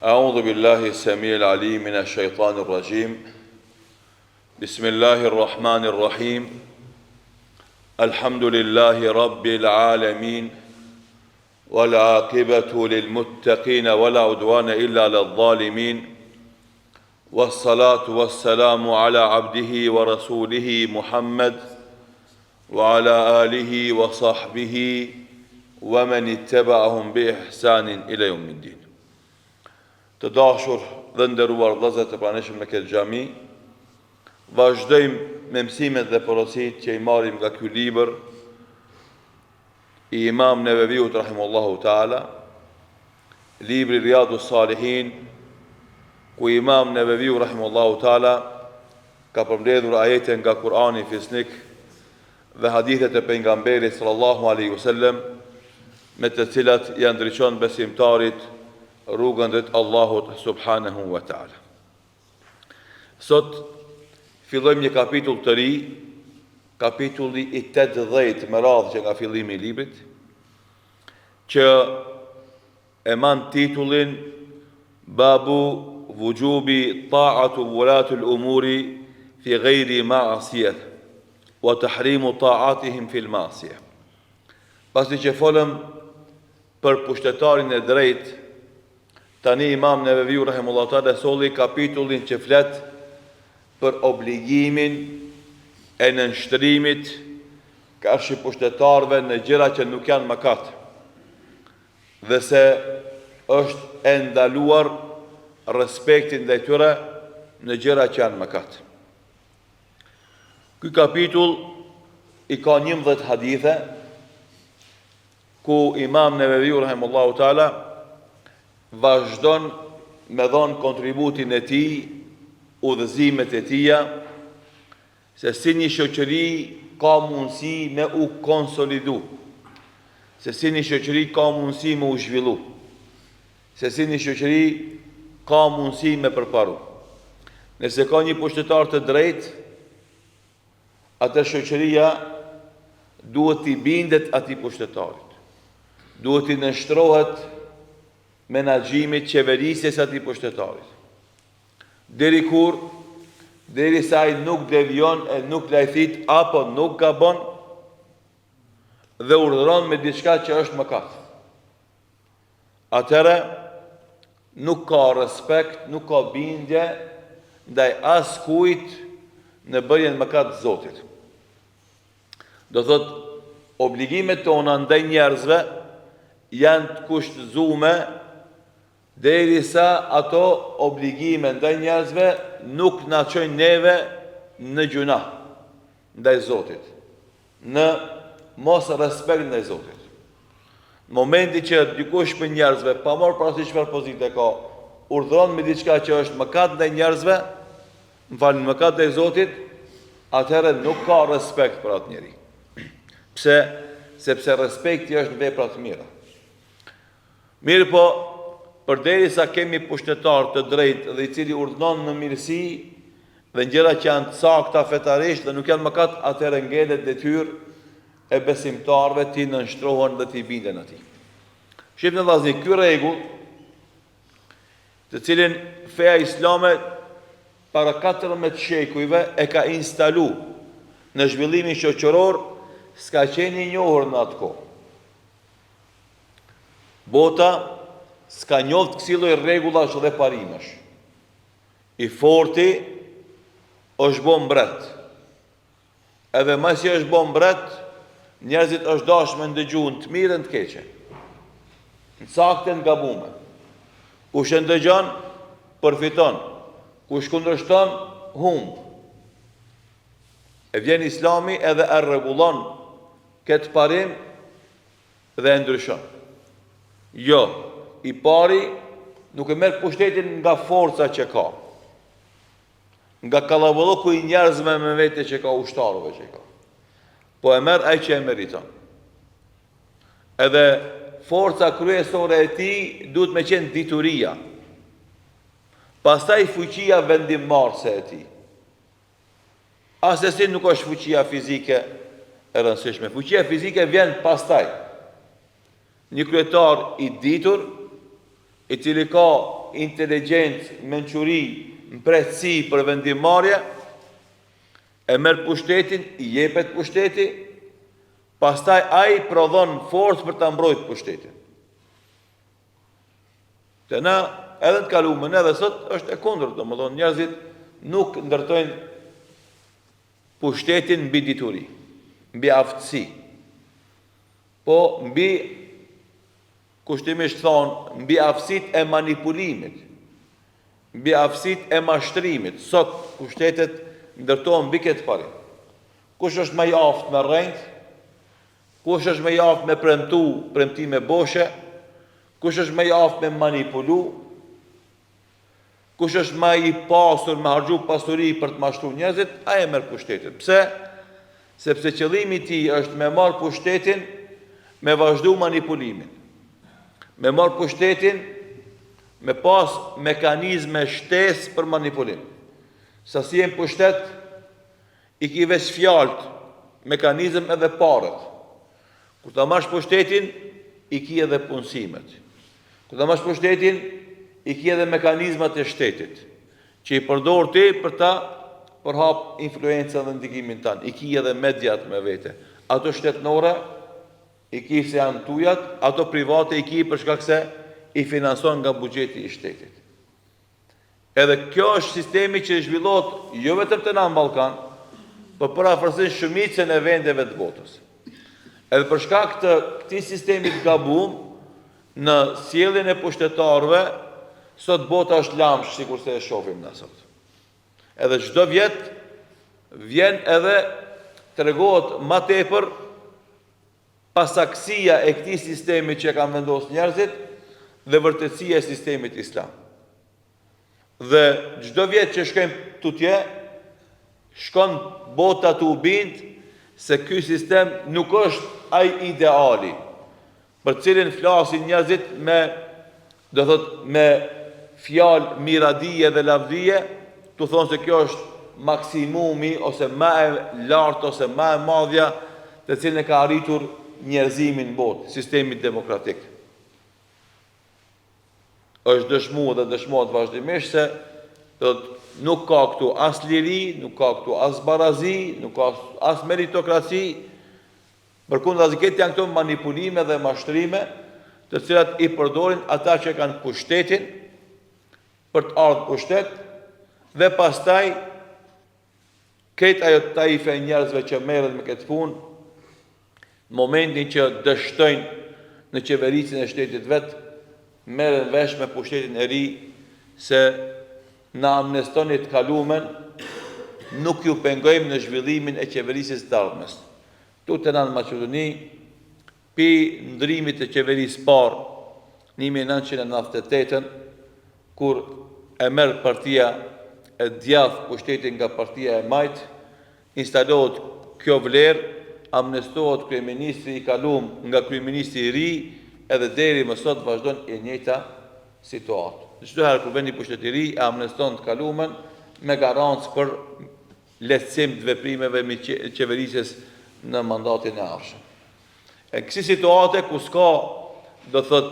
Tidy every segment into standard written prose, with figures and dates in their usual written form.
أعوذ بالله السميع العليم من الشيطان الرجيم. بسم الله الرحمن الرحيم. الحمد لله رب العالمين، والعاقبة للمتقين ولا عدوان إلا على الظالمين، والصلاة والسلام على عبده ورسوله محمد وعلى آله وصحبه ومن اتبعهم بإحسان إلى يوم الدين. Të dashur dhe nderuar vëllezër të pranishëm në këtë xhami, vazhdojmë me mësimet dhe porositë që i marrim nga ky libër i Imam Neveviut rahimahullahu taala, libri Riyadus Salihin, ku Imam Neveviu rahimahullahu taala ka përmbledhur ajete nga Kurani fisnik dhe hadithet e pejgamberit sallallahu alaihi wasallam, me të cilat ja ndriçon besimtarit rrugën drejt Allahut subhanahu wa taala. Sot fillojmë një kapitull të ri, kapitulli i 80 me radhë që nga fillimi i librit, që e man titullin Babu wujubi ta'atu wulatul umuri fi ghayri ma'asiyah wa tahrimu ta'atihim fil ma'asiyah. Pasi që folëm për pushtetarin e drejtë, tani Imam Neveviu rahimahullahu taala solli kapitullin që flet për obligimin e nënshtrimit karshi pushtetarëve në gjëra që nuk janë mëkat, dhe se është e ndaluar respektin ndaj tyre në gjëra që janë mëkat. Ky kapitull i ka 11 hadithe ku Imam Neveviu rahimahullahu taala vazhdon me dhënë kontributin e tij, udhëzimet e tija, se si një shoqëri ka mundësi me u konsolidu, se si një shoqëri ka mundësi me u zhvillu, se si një shoqëri ka mundësi me përparu. Nëse ka një pushtetar të drejtë, atë shoqëria duhet t'i bindet atij pushtetarit, duhet t'i nështrohet menaxhimit qeverisjes atij pushtetarit. Deri kur? Deri sa ai nuk devion e nuk lajthit apo nuk gabon dhe urdhëron me diçka që është mëkat. Atëherë nuk ka respekt, nuk ka bindje ndaj askujt në bërjen mëkat të Zotit. Do thot, obligimet tona ndaj njerëzve janë të kushtëzume derisa ato obligime ndaj njerëzve nuk na çojnë neve në gjuna ndaj Zotit, në mos respekt ndaj Zotit. Në momenti që dikush për njerëzve, pa marrë parasysh çfarë pozite ka, urdhëron me diçka që është mëkat ndaj njerëzve, mëkat ndaj Zotit, atëherë nuk ka respekt për atë njeri. Pse? Sepse respekti është në vepra të mira. Mirë po, përderisa kemi pushtetar të drejtë dhe i cili urdhënon në mirësi dhe gjëra që janë të sakta fetarisht dhe nuk janë mëkat, atëherë ngelet detyrë e besimtarëve t'i nënshtrohen dhe t'i binden atij. Shihni vëllezër, ky rregull, të cilin feja islame para 14 shekujve e ka instalu në zhvillimin shoqëror, s'ka qenë i njohur në atë kohë. Bota s'ka njoft kësi lloj rregullash dhe parimesh. I forti është bo mbret. Edhe më si është bo mbret, njerëzit është dashur me ndëgjuar të mirën të keqe, në saktë në gabume. Kush e ndëgjon, përfiton. Kush kundërshton, humb. E vjen Islami edhe e rregullon këtë parim dhe e ndryshon. Jo, i pari nuk e merr pushtetin nga forca që ka, nga kallavollku i njerëzve me vete që ka, ushtarëve që ka, po e merr ai që e meriton. Edhe forca kryesore e tij duhet me qenë dituria, pastaj fuqia vendimmarrëse e tij. Asesi nuk është fuqia fizike e rëndësishme. Fuqia fizike vjen pastaj. Një kryetar i ditur i cili ka inteligjencë, mençuri, mbretësi për vendimmarrje, e merr pushtetin, i jepet pushteti, pastaj ai prodhon forcë për ta mbrojtur pushtetin. Të na edhe të kaluamën edhe sot është e kundërt, domethënë njerëzit nuk ndërtojnë pushtetin mbi dituri, mbi aftësi, po mbi kushtimisht thonë, mbi aftësitë e manipulimit, mbi aftësitë e mashtrimit. Sot pushtetet ndërtohen mbi këtë parim. Kush është më i aftë me rrend, kush është më i aftë me premtime boshe, kush është më i aftë me manipulu, kush është më i pasur me harxhu pasuri për të mashtruar njerëzit, ai e merr pushtetin. Pse? Sepse qëllimi i tij është me marr pushtetin, me vazhdu manipulimin, me marr pushtetin, me pas mekanizme shtesë për manipulim. Sa si jem pushtet, i ki veç fjalt, mekanizm edhe parët. Kur ta marrësh pushtetin, i ki edhe punësimet. Kur ta marrësh pushtetin, i ki edhe mekanizmat e shtetit, që i përdor ti për ta përhap influencën dhe ndikimin tanë. I ki edhe mediat me vete. Ato shtetnore, i ki se janë tujat, ato private i ki për shkak se i finanson nga buxheti i shtetit. Edhe kjo është sistemi që zhvillohet jo vetëm te na në Ballkan, por përafërsisht shumicën e vendeve të botës. Edhe për shkak të këtij sistemi të gabuar në sjelljen e pushtetarëve, sot bota është lamsh, sikur se e shohim na sot. Edhe çdo vjet vjen edhe tregohet më tepër pasaksia e këtij sistemi që kanë vendosur njerëzit dhe vërtetësia e sistemit islam. Dhe çdo vjet që shkojmë tutje, shkon bota të u bind se ky sistem nuk është ai ideali për cilin flasin njerëzit me, do thot, me fjalë miradije dhe lavdije, tu thonë se kjo është maksimumi ose më e lartë ose më e madhja të cilën e ka arritur njerëzimin në botë, sistemi demokratik. Është dëshmuar dhe dëshmohet vazhdimisht se nuk ka këtu as liri, nuk ka këtu as barazi, nuk ka as meritokraci, përkundazi këtë janë këto manipulime dhe mashtrime, të cilat i përdorin ata që kanë pushtetin për të ardhur pushtet, dhe pastaj këtë ajo taife e njerëzve që merren me këtë punë, në momentin që dështojnë në qeverisjen e shtetit vet, merren vesh me pushtetin e ri se na amnestonit kalumen, nuk ju pengojmë në zhvillimin e qeverisjes të ardhmes. Tu të në Maqedoni, pi ndrimit të qeverisë parë 1998, kur e merr partia e djathtë pushtetin nga partia e majt, instalohet kjo vlerë, amnestohet kryeministri i kalum nga kryeministri i ri, edhe deri më sot vazhdon e njëjta situatë. Çdo herë kur vjen një pushtet i ri, e amneston të kalumen me garancë për lehtësim të veprimeve me qeverisjes në mandatin e ardhshëm. E kësi situate ku s'ka, do thot,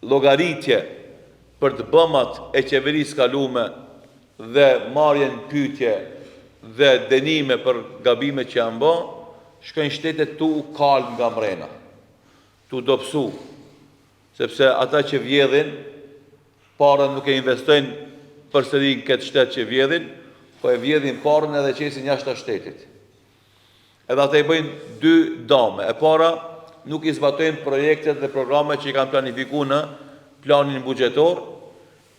llogaritje për të bëmat e qeverisë kalume dhe marrjen pyetje dhe dënime për gabimet që janë bë, shkojnë shtetet tu kalm nga mrena, tu dobësu, sepse ata që vjedhin, parën nuk e investojnë përsëri në këtë shtet që vjedhin, po e vjedhin parën edhe qesin jashtë shtetit. Edhe ata i bëjnë dy dame. E para, nuk i zbatojnë projektet dhe programet që i kanë planifikuar në planin buxhetor.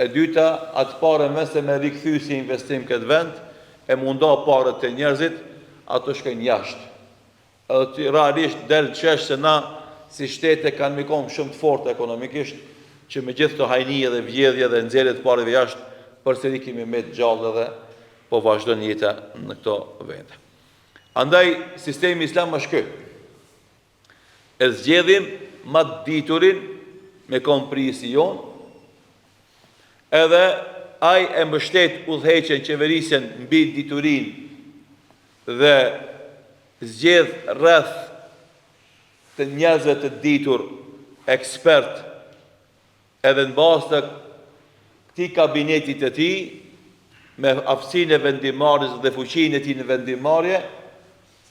E dyta, atë parën mëse me rikthy si investim këtë vend, e munda parët të njerëzit, ato shkojnë jashtë. Edhe realisht del qesh se na si shtete kanë mikon shumë të fortë ekonomikisht, që me gjithë të hajnije dhe vjedhje dhe nxjerrje të parëve jashtë, përsëri kemi me të gjallë dhe po vazhdon jeta në këto vende. Andaj sistemi islam është ky. E zgjedhim më të diturin me komprison, edhe ai e mbështet udhëheqjen qeverisjen mbi diturin dhe zgjedh rreth të njerëzve të ditur ekspert edhe në bazë të këtij kabinetit të tij, me aftësinë e vendimarrjes dhe fuqinë e tij në vendimarrje,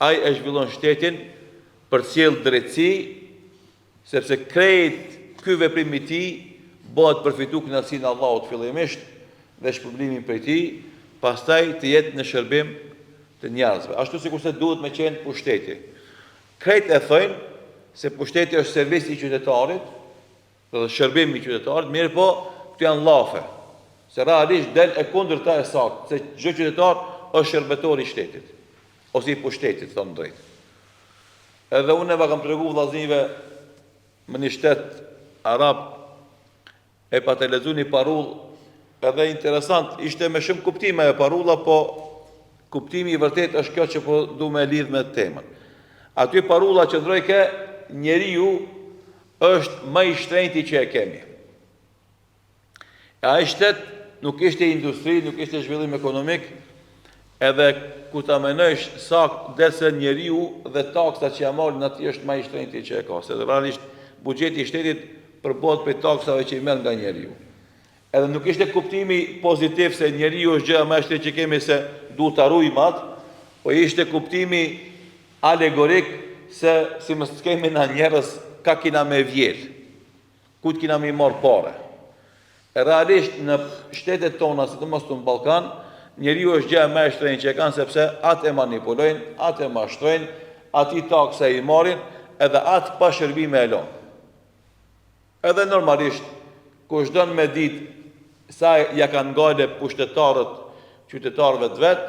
ai e zhvillon shtetin për të sjellë drejtësi, sepse krejt ky veprim i tij bëhet përfitu kënaqësinë e Allahut fillimisht dhe shpërblimin prej tij, pastaj të jetë në shërbim të njerëzve. Ashtu sikurse duhet me qenë pushteti. Krejt e thojnë se pushteti është servis i qytetarit, dhe shërbim i qytetarit, mirë po, këtu janë llafe. Se realisht del e kundërta e saktë, se çdo qytetar është shërbetor i shtetit, ose i pushtetit, thonë drejt. Edhe unë e kam tregu vllaznive më një shtet arab, e pa të lexuar një parull, edhe interesant, ishte me shumë kuptime e parulla, po kuptimi i vërtet është kjo që po du me lidh me temën. Aty parulla që ndroi ke njeriu është më i shtrenjti që e kemi. Ai shtet nuk ishte industri, nuk ishte zhvillim ekonomik, edhe ku ta menojsh sa dese njeriu dhe taksa që ja marrin aty është më i shtrenjti që e ka. Se realisht buxheti i shtetit përbohet prej taksave që i merr nga njeriu. Edhe nuk ishte kuptimi pozitiv se njeriu është gjëja më e shtrenjtë që kemi se duhet ta ruajmë atë, po ishte kuptimi alegorik se si mos kemi na njerëz ka kina me vjel, ku të kina me i marr pare. Realisht në shtetet tona, sidomos në Ballkan, njeriu është gjëja më e shtrenjtë që e kanë, sepse atë e manipulojnë, atë e mashtrojnë, aty taksa i marrin, edhe atë pa shërbime e lënë. Edhe normalisht, kush don me ditë sa ja kanë ngale pushtetarët qytetarëve të vet,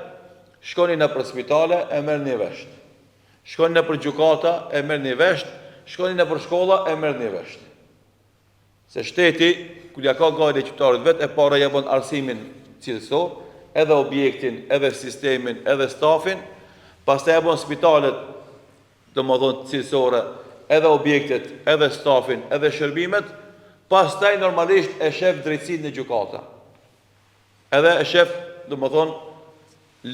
shkoni në për spitale e merrni vesh. Shkoni në për gjykata e merrni vesh, shkoni në për shkolla e merrni vesh. Se shteti, kur ja ka gale qytetarët vet, e para ja bën arsimin cilësor, edhe objektin, edhe sistemin, edhe stafin, pastaj ja bën spitalet, domethënë cilësore, edhe objektet, edhe stafin, edhe shërbimet, pastaj normalisht e shef drejtësinë në gjykata. Edhe e shef, domethënë,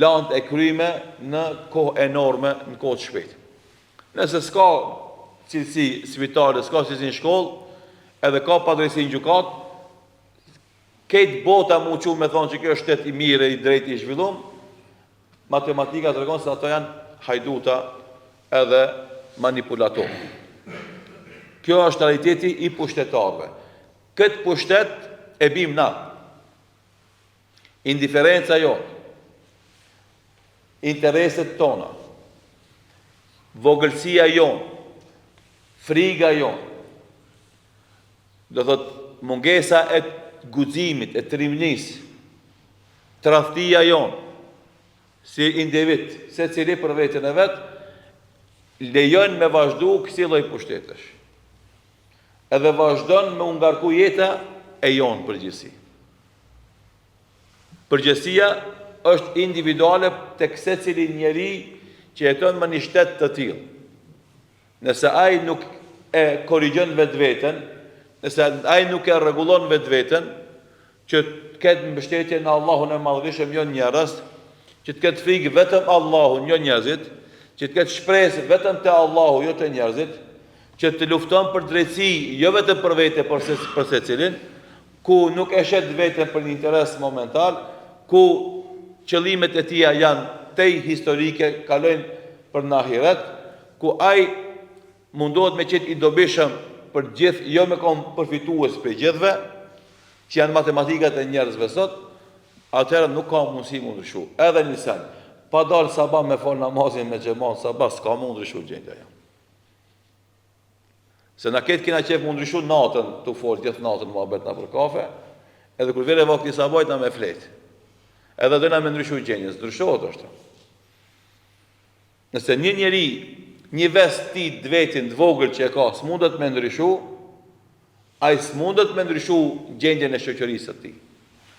lanë e kryme në kohë enorme, në kohë të shpejtë. Nëse s'ka cilësi spitale, s'ka cilësi në shkollë, edhe ka pa drejtësi në gjykatë, këtë bota mu që me thonë që kjo është shtet i mire, i drejti, i zhvillum, matematika të regonë se ato janë hajduta edhe manipulator. Kjo është realiteti i pushtetarve. Këtë pushtet e bim na. Indiferenca jonë, intereset tona, vogëlsia jonë, friga jonë, do thot mungesa e guximit, e trimnis, tradhtia jonë, si individ, se cili për vetën e vetë, lejon me vazhdu kësi lloj pushtetesh. Edhe vazhdon me ungarku jeta e jonë përgjithësi. Përgjithësia është individuale tek secili njeri që jeton në një shtet të tillë. Nëse ai nuk e korrigjon vetveten, nëse ai nuk e rregullon vetveten, që të ketë mbështetje në Allahun e Madhërisëm, jo njerëz, që të ketë frikë vetëm Allahun, jo njerëzit, që të ketë shpresë vetëm te Allahu, jo te njerëzit, që të lufton për drejtësi, jo vetëm për vete, për secilin, ku nuk e shet veten për një interes momental, ku qëllimet e tija janë tej historike, kalojnë për në ahiret, ku ai mundohet me qenë i dobishëm për gjithë, jo me kom përfitues për gjithëve, që janë matematikat e njerëzve sot, atëherë nuk ka mundësi më ndryshu. Edhe një sen, pa dalë sabah me fal namazin me xhamat sabah, s'ka më ndryshu gjendja jam. Se na ketë kina qef më ndryshu natën, të folë gjithë natën më abet na për kafe, edhe kur vere vakti sabajt na me fletë. Edhe dojna me ndryshu gjendjes, ndryshohet është. Nëse një njeri, një vest ti dvetin dvogël që e ka, s'mundet me ndryshu, ai s'mundet me ndryshu gjendjen e shoqërisë së tij.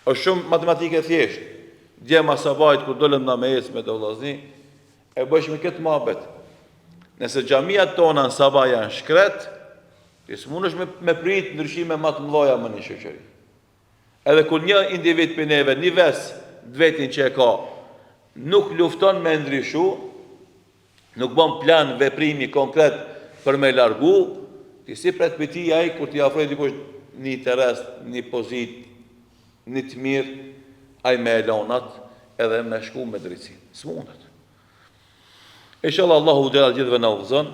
Është shumë matematike thjesht. Djema sabajt kur dolëm na me ecë me të vllazni, e bësh me këtë mohabet. Nëse xhamiat tona në sabah janë shkret, ti s'mundesh me prit ndryshime më të mëdha në një shoqëri. Edhe kur një individ për neve, një vest dvetin që e ka, nuk lufton me ndryshu, nuk bën plan veprimi konkret për me largu, Ti si pret për ti ai kur ti afroj dikush një interes, një pozit, një të mirë, ai me elonat edhe me shku me drejtësi. S'mundet. Inshallah Allahu dhe gjithëve na udhëzon,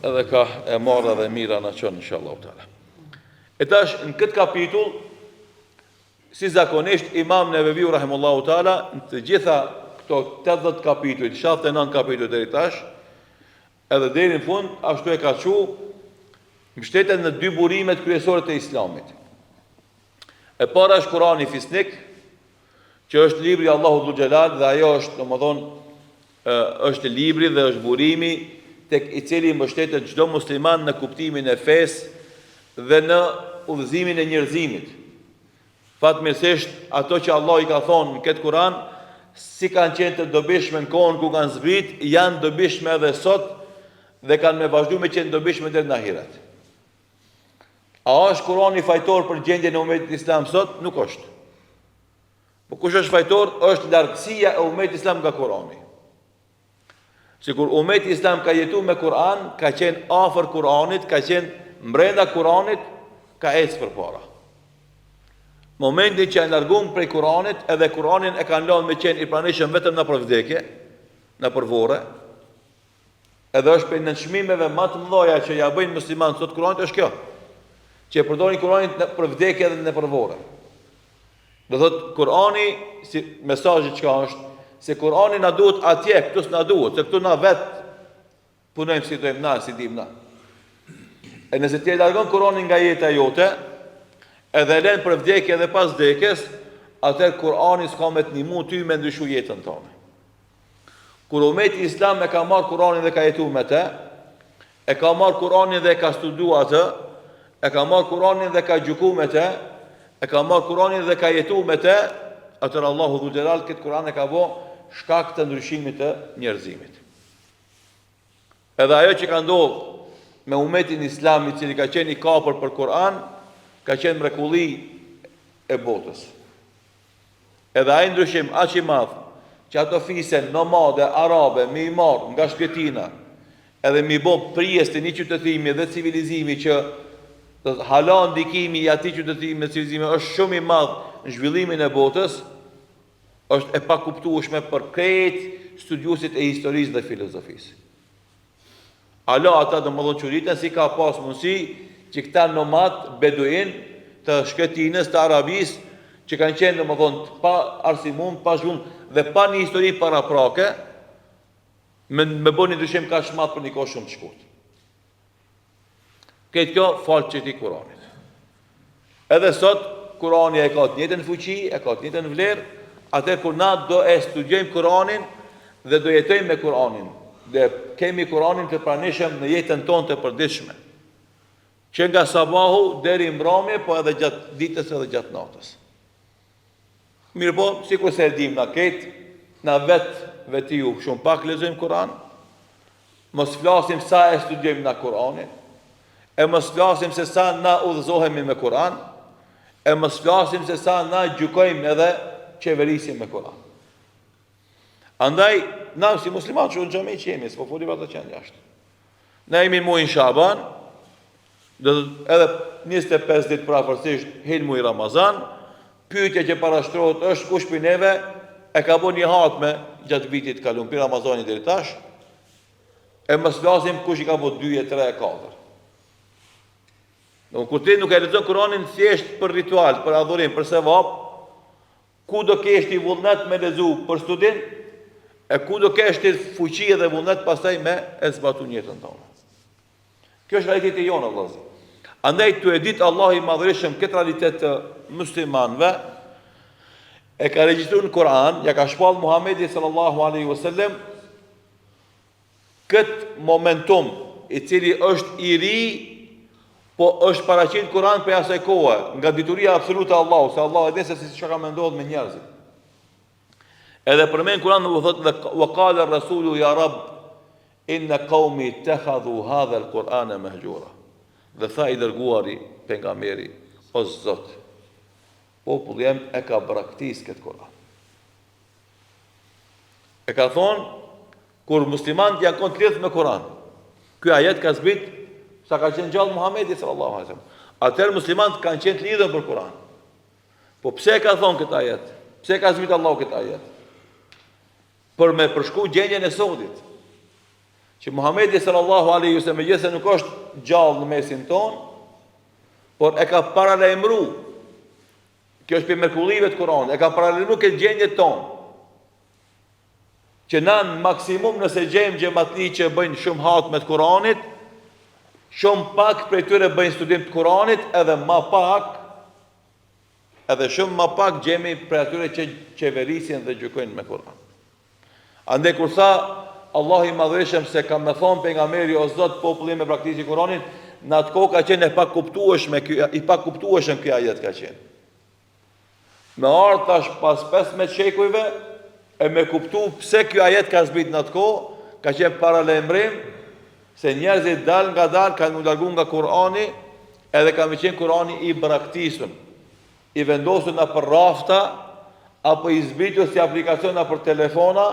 edhe ka e marrë dhe mira na çon inshallah taala. E tash në këtë kapitull, si zakonisht Imam Neveviu rahimullahu taala në të gjitha këto 80 kapitull, 79 kapitull deri tash, edhe deri në fund ashtu e ka thënë, mbështetet në dy burimet kryesore të Islamit. E para është Kurani fisnik, që është libri i Allahut Dhul Xhelal dhe ajo është, domethënë, është libri dhe është burimi tek i cili mbështetet çdo musliman në kuptimin e fesë dhe në udhëzimin e njerëzimit. Fatmirësisht ato që Allah i ka thonë në këtë Kur'an, si kanë qenë të dobishme në kohën ku kanë zbrit, janë dobishme edhe sot dhe kanë me vazhdu me qenë dobishme deri në ahiret. A është Kurani fajtor për gjendjen e umetit islam sot? Nuk është. Po kush është fajtor? Është largësia e umetit islam nga Kurani. Sikur umeti islam ka jetu me Kur'an, ka qenë afër Kur'anit, ka qenë mbrenda Kur'anit, ka ecë përpara. Momentin që e larguam prej Kur'anit, edhe Kur'anin e kanë lënë me qenë i pranishëm vetëm në për vdekje, në përvore, edhe është për nënçmimeve më të mëdha që ja bëjnë muslimanët sot Kur'anit është kjo, që e përdorin Kur'anin për vdekje dhe në përvore. Do thotë Kur'ani si mesazhi çka është, se Kur'ani na duhet atje, këtu s'na duhet, se këtu na vetë punojmë si dojmë na, si dim na. E nëse ti e largon Kur'anin nga jeta jote, edhe e lën për vdekje dhe pas vdekjes, atëherë Kur'ani s'ka me të ndihmu ty me ndryshu jetën tonë. Kur umeti islam e ka marrë Kur'anin dhe ka jetu me të, e ka marrë Kur'anin dhe ka studiuar atë, e ka marrë Kur'anin dhe ka gjykuar me të, e ka marrë Kur'anin dhe ka jetu me të, atëherë Allahu Dhul Xhelal këtë Kur'an e ka bë shkak të ndryshimit të njerëzimit. Edhe ajo që ka ndodhur me umetin islam i cili ka qenë i kapur për Kur'an, ka qenë mrekulli e botës. Edhe ai ndryshim aq i madh që ato fise nomade arabe me i marr nga shpjetina, edhe mi bë prijes të një qytetimi dhe civilizimi që hala ndikimi i atij qytetimi dhe civilizimi është shumë i madh në zhvillimin e botës, është e pakuptueshme për krejt studiuesit e historisë dhe filozofisë. Alo ata domodin çuditën si ka pas mundësi që këta nomad beduin të shketinës të Arabisë që kanë qenë domodin pa arsimum, pa zhvullum dhe pa një histori paraprake, me bëni ndryshim ka shmat për një kohë shumë të shkurtër. Këtë kjo falë që ti Kuranit. Edhe sot, Kurani e ka të njëjtën fuqi, e ka të njëjtën vlerë, atë kur na do e studiojmë Kuranin dhe do jetojmë me Kuranin, dhe kemi Kuranin të pranishëm në jetën tonë të përditshme, që nga sabahu deri mbrëmje, po edhe gjatë ditës edhe gjatë natës. Mirë po, sikur se e dim na këtë, na vetiu shumë pak lexojmë Kur'an, mos flasim sa e studiojmë na Kur'anin, e mos flasim se sa na udhëzohemi me Kur'an, e mos flasim se sa na gjykojmë edhe qeverisim me Kur'an. Andaj, na si muslimat që në xhami që jemi, s'po folim ato që janë jashtë. Na jemi muin Shaban, edhe 25 ditë prafërsisht hin muaj Ramazan, pyetja që parashtrohet është kush prej neve e ka bën një hatme gjatë vitit kaluar, pi Ramazanit deri tash, e mos flasim kush i ka bën 2, 3, 4. Kur ti nuk e lexon Kur'anin thjesht për ritual, për adhurim, për sevap, ku do kesh ti vullnet me lexu për studim, e ku do kesh ti fuqi dhe vullnet pastaj me e zbatu jetën tonë. Kjo është realiteti jonë, vëllezër. Andaj tu e ditë Allah i madhërisëm këtë realitet të muslimanëve, e ka regjistruar në Kur'an, ja ka shpall Muhamedi sallallahu alaihi wasallam këtë momentum i cili është i ri, po është paraqit Kur'an për asaj kohe, nga dituria absolute e Allahut, se Allah e di se si çka ka menduar me njerëzit. Edhe përmend Kur'an u thotë wa qala ar-rasulu ya rab inna qaumi ittakhadhu hadha al-Qur'ana mahjura. Dhe tha i dërguari pejgamberi, o Zot, populli jam e ka braktis këtë Kur'an. E ka thonë, kur muslimanët janë konë të lidhë me Kur'an, ky ajet ka zbrit sa ka qenë gjallë Muhamedi sallallahu alaihi wasallam. Atëherë muslimanët kanë qenë të lidhur për Kur'an. Po pse ka thonë këtë ajet? Pse ka zbritur Allahu këtë ajet? Për me përshku gjendjen e sotit. Që Muhamedi sallallahu alaihi wasallam megjithëse nuk është gjallë në mesin ton, por e ka paralajmëruar. Kjo është për mrekullive të Kur'anit, e ka paralajmëruar këtë gjendje tonë. Që na në maksimum nëse gjejmë xhamatli që bëjnë shumë hatme të Kur'anit, shumë pak prej tyre bëjnë studim të Kur'anit, edhe shumë më pak gjejmë prej atyre që qeverisin dhe gjykojnë me Kur'an. Andaj kur tha Allahu i madhëshëm se ka më thonë pejgamberi o Zot populli me praktikë Kur'anit, në atë kohë ka qenë i pakuptueshëm ky ajet ka qenë. Me ardh tash pas 15 shekujve e me kuptu pse ky ajet ka zbrit në atë kohë, ka qenë paralajmërim se njerëzit dal nga dal kanë u largu nga Kur'ani, edhe ka më qenë Kur'ani i braktisur, i vendosur në për rafta, apo i zbritur si aplikaciona për telefona,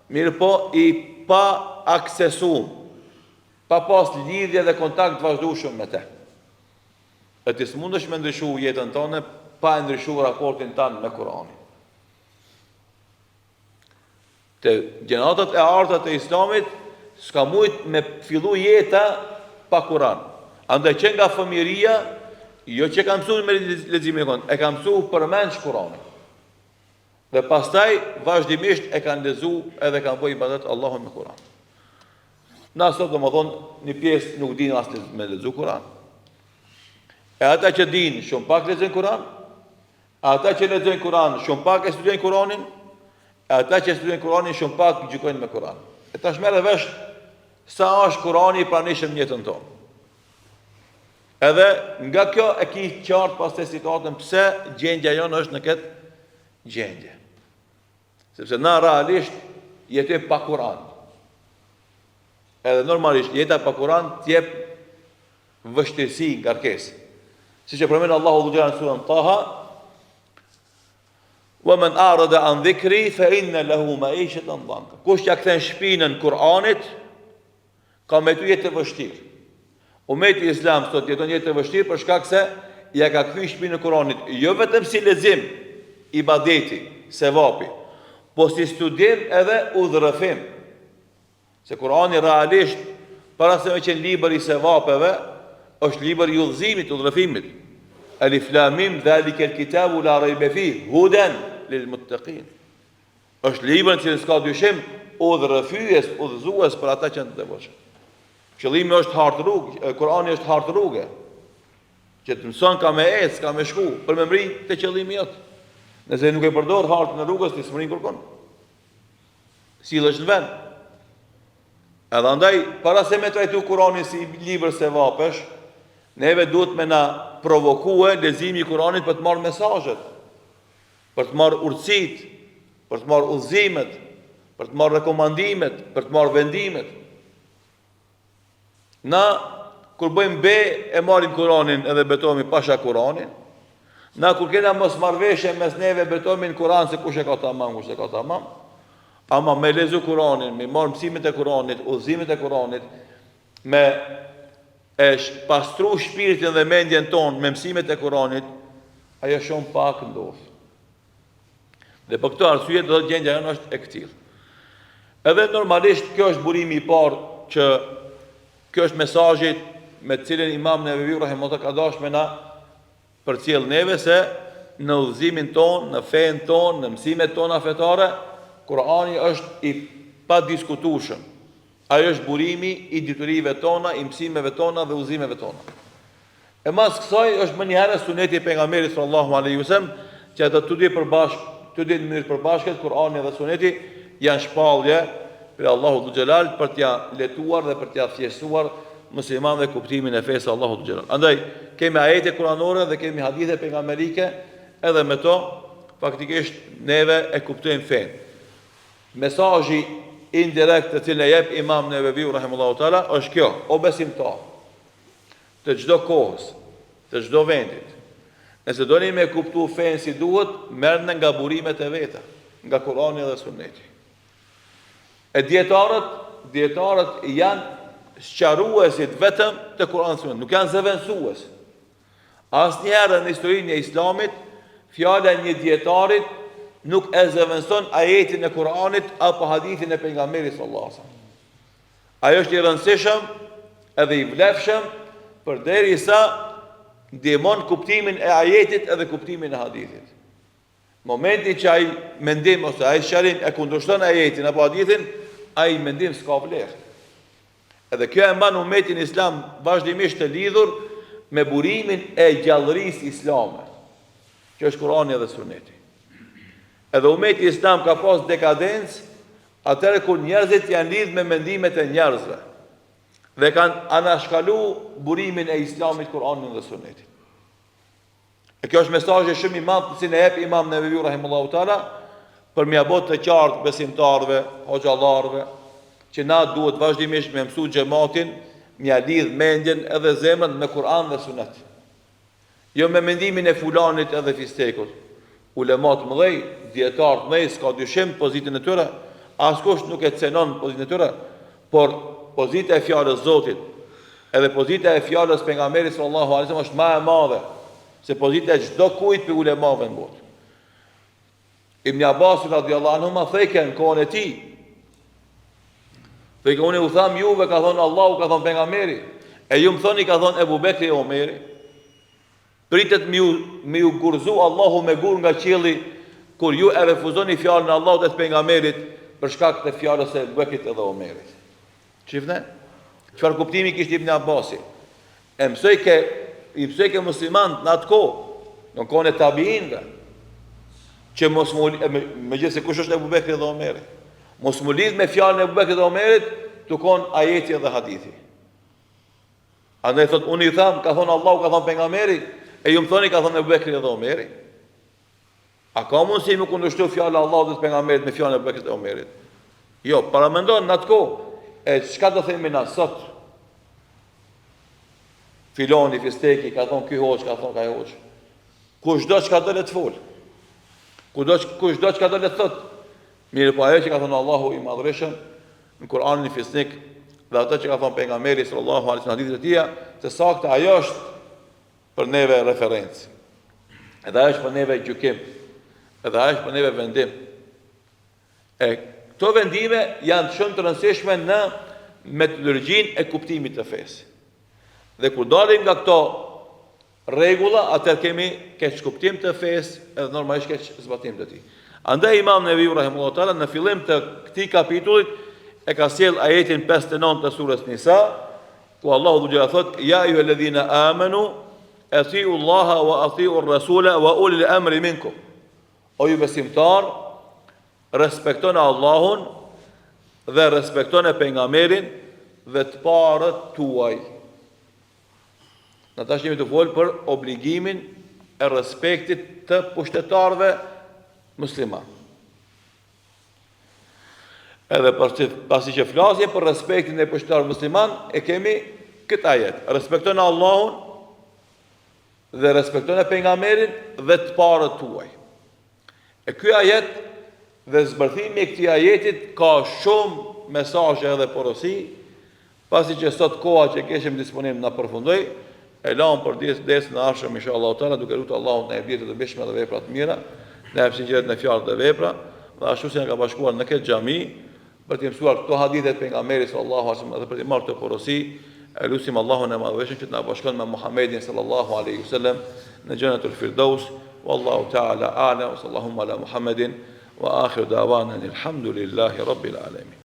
mirë po i pa aksesum, pa pas lidhje dhe kontakt vazhdueshëm me te. E ti s'mundesh me ndryshu jetën tonë pa ndryshu raportin tanë me Kur'anin. Të gjeneratët e arta të Islamit s'ka mujt me fillu jeta pa Kur'an. Andaj që nga fëmiria, jo që ka mësuar me leximin e Kur'anit, e ka mësuar përmendsh Kur'anin. Dhe pastaj vazhdimisht e kanë lexuar edhe kanë bërë ibadet Allahut me Kur'an. Na sot domethënë një pjesë nuk din as me lexu Kur'an. E ata që din shumë pak lexojnë Kur'an, ata që lexojnë Kur'an shumë pak e studiojnë Kur'anin, e ata që studiojnë Kur'anin shumë pak gjykojnë me Kur'an. E tash merr vesh sa është Kur'ani i pranishëm në jetën tonë. Edhe nga kjo e ki qartë pas të situatën pse gjendja jonë është në këtë gjendje. Sepse na realisht jetojmë pa Kur'an. Edhe normalisht jeta pa Kur'an t'jep vështirësi, ngarkesë. Siç e përmend Allahu dhul në surën Taha, "Wa man a'rada an dhikri fa inna lahu ma'ishatan dhanka." Kush ja kthen shpinën Kur'anit, ka me ty jetë të vështirë. Ummeti i Islam sot jeton jetë të vështirë për shkak se ja ka kthy shpinën e Kur'anit, jo vetëm si lexim, ibadeti, sevapi, po si studim edhe udhërrëfim. Se Kur'ani realisht para se me qenë libër i sevapeve, është libër i udhëzimit, udhërrëfimit. Alif Lam Mim dhalika al-kitabu la rayba fihi hudan lil-muttaqin. Është libër që s'ka dyshim udhërrëfyes, udhëzues për ata që janë të devotshëm. Qëllimi është hartë rrugë, Kur'ani është hartë rrugë. Që të mëson ka me ecë, ka me shku, për me mri të qëllimi jot. Nëse nuk e përdor hartën e rrugës, ti s'mrin kërkon. Sillesh në vend. Edhe andaj, para se me trajtu Kur'anin si libër sevapesh, neve duhet me na provokue leximi i Kur'anit për të marrë mesazhet, për të marrë urtësit, për të marrë udhëzimet, për të marrë rekomandimet, për të marrë vendimet. Na, kur bëjmë be, e marrim Kur'anin edhe betohemi pasha Kur'anin. Na, kur kena mos marrëveshje mes neve, betohemi në Kur'an se kush e ka tamam, kush e ka tamam. Ama me lezu Kur'anin, me marrë mësimet e Kur'anit, udhëzimet e Kur'anit, me pastru shpirtin dhe mendjen tonë me mësimet e Kur'anit, ajo shumë pak ndodh. Dhe për këtë arsye do të gjendja jonë është e këtillë. Edhe normalisht kjo është burimi i parë që kjo është mesazhi me të cilin Imam Nevevi rahimahullahu ka dashur me na përcjell neve se në udhëzimin tonë, në fen tonë, në mësimet tona fetare, Kur'ani është i padiskutueshëm. Ai është burimi i diturive tona, i mësimeve tona dhe udhëzimeve tona. E mas kësaj është më një herë suneti i pejgamberit sallallahu alaihi wasallam, që ata të dy përbashkë, të dy në mënyrë përbashkët, Kur'ani dhe suneti janë shpallje për Allahu dhul Xhelal për t'ia letuar dhe për t'ia thjeshtuar muslimanëve kuptimin e fesë Allahu dhul Xhelal. Andaj kemi ajete kuranore dhe kemi hadithe pejgamberike, edhe me to faktikisht neve e kuptojmë fen. Mesazhi indirekt të cilën e jep Imam Nevevi rahimahullahu taala është kjo: o besimtar, të çdo kohës, të çdo vendit, nëse doni me kuptu fen si duhet, merrni nga burimet e veta, nga Kurani dhe Sunneti. E dietarët janë sqaruesit vetëm të Kur'an dhe Sunet, nuk janë zëvendësues. Asnjëherë në historinë e Islamit, fjala e një dietarit nuk e zëvendëson ajetin e Kur'anit apo hadithin e pejgamberit sallallahu alaihi wasallam. Ajo është i rëndësishëm edhe i vlefshëm përderisa ndihmon kuptimin e ajetit edhe kuptimin e hadithit. Momenti që ai mendim ose ai sqarim e kundërshton ajetin apo hadithin, ai mendim s'ka vlerë. Edhe kjo e mban umetin islam vazhdimisht të lidhur me burimin e gjallërisë islame, që është Kurani dhe Suneti. Edhe umeti islam ka pas dekadencë atëherë kur njerëzit janë lidhur me mendimet e njerëzve dhe kanë anashkalu burimin e islamit, Kur'anin dhe Sunetin. E kjo është mesazhi shumë i madh që e jep Imam Neveviu rahimahullahu taala për mja bot të qartë besimtarëve, hoxhallarëve, që na duhet vazhdimisht me mësu xhamatin, mja lidh mendjen edhe zemrën me Kur'an dhe Sunet. Jo me mendimin e fulanit edhe fistekut. Ulemat mëdhej, dietar mëdhej, s'ka dyshim pozitën e tyre, askush nuk e cenon pozitën e tyre, por pozita e fjalës Zotit edhe pozita e fjalës pejgamberit sallallahu alaihi wasallam është më e madhe se pozita e çdo kujt për ulemave në botë. Ibn Abbas radhiyallahu anhu ma thekë në kohën e tij. Thekë unë u tham juve, ka thonë Allahu, ka thonë pejgamberi, e ju më thoni ka thonë Ebu Bekri e Omeri. Pritet me ju gurzu Allahu me gur nga qielli kur ju e refuzoni fjalën e Allahut dhe të pejgamberit për shkak të fjalës së Ebu Bekrit edhe Omerit. Çifne? Çfarë kuptimi kishte Ibn Abbasi? I mësoj ke muslimanët në atë kohë, në kohën e tabiinëve, që mos megjithëse kush është Ebu Bekri dhe Omeri, mos mu lidh me fjalën e Ebu Bekrit dhe Omerit, të konë ajeti dhe hadithi. Andaj thot, unë i tham, ka thonë Allahu, ka thonë pejgamberi, e ju më thoni ka thonë Ebu Bekri dhe Omeri. A ka mundësi me kundërshtu fjalën e Allahut dhe të pejgamberit me fjalën e Ebu Bekrit dhe Omerit? Jo, paramendon në atë kohë. E çka do themi na sot? Filoni, fisteki, ka thonë ky hoç, ka thonë ka hoç. Kushdo çka do le të fol. Kushdo çka do le të thot. Mirë, po ajo që ka thonë Allahu i madhreshëm në Kur'anin e fisnik dhe ato që ka thonë pejgamberi sallallahu alaihi wasallam në hadithet e tija, se saktë ajo është për neve referencë. Edhe ajo është për neve gjykim. Edhe ajo është për neve vendim. Këto vendime janë shumë të rëndësishme në metodologjinë e kuptimit të fesë. Dhe kur dalim nga këto rregulla, atëherë kemi keq kuptim të fesë edhe normalisht keq zbatim të tij. Andaj Imam Neveviu rahimahullahu taala në fillim të këtij kapitullit e ka sjell ajetin 59 të surës Nisa, ku Allahu dhe thot: "Ya ayyuhalladhina amanu atiu Allaha wa atiu ar-rasula wa ulil amri minkum." O ju besimtar, respektoni Allahun dhe respektoni pejgamberin dhe të parët tuaj. Në tash jemi të folë për obligimin e respektit të pushtetarëve musliman. Edhe pasi që flasim për respektin e pushtetarëve musliman, e kemi këtë ajet: respektoni Allahun dhe respektoni pejgamberin dhe të parët tuaj. E ky ajet dhe zbërthimi i këtij ajetit ka shumë mesazhe edhe porosi, pasi që sot koha që keshim disponim na përfundoi, e lam për desën e ardhshëm inshallah taala, duke lutur Allahun në vjerë të bishme dhe vepra të mira, në sinqeritet në fjalë dhe vepra, dhe ashtu si na ka bashkuar në këtë xhami për të mësuar këto hadithe të pejgamberit sallallahu alaihi wasallam dhe për të marrë të porosi, lutim Allahun e madhëshëm që të na bashkon me Muhamedit sallallahu alaihi wasallam në Jannatul Firdaus. Wallahu ta'ala a'lam wa sallallahu ala Muhammedin wa akhiru da'wana alhamdulillahi rabbil alamin.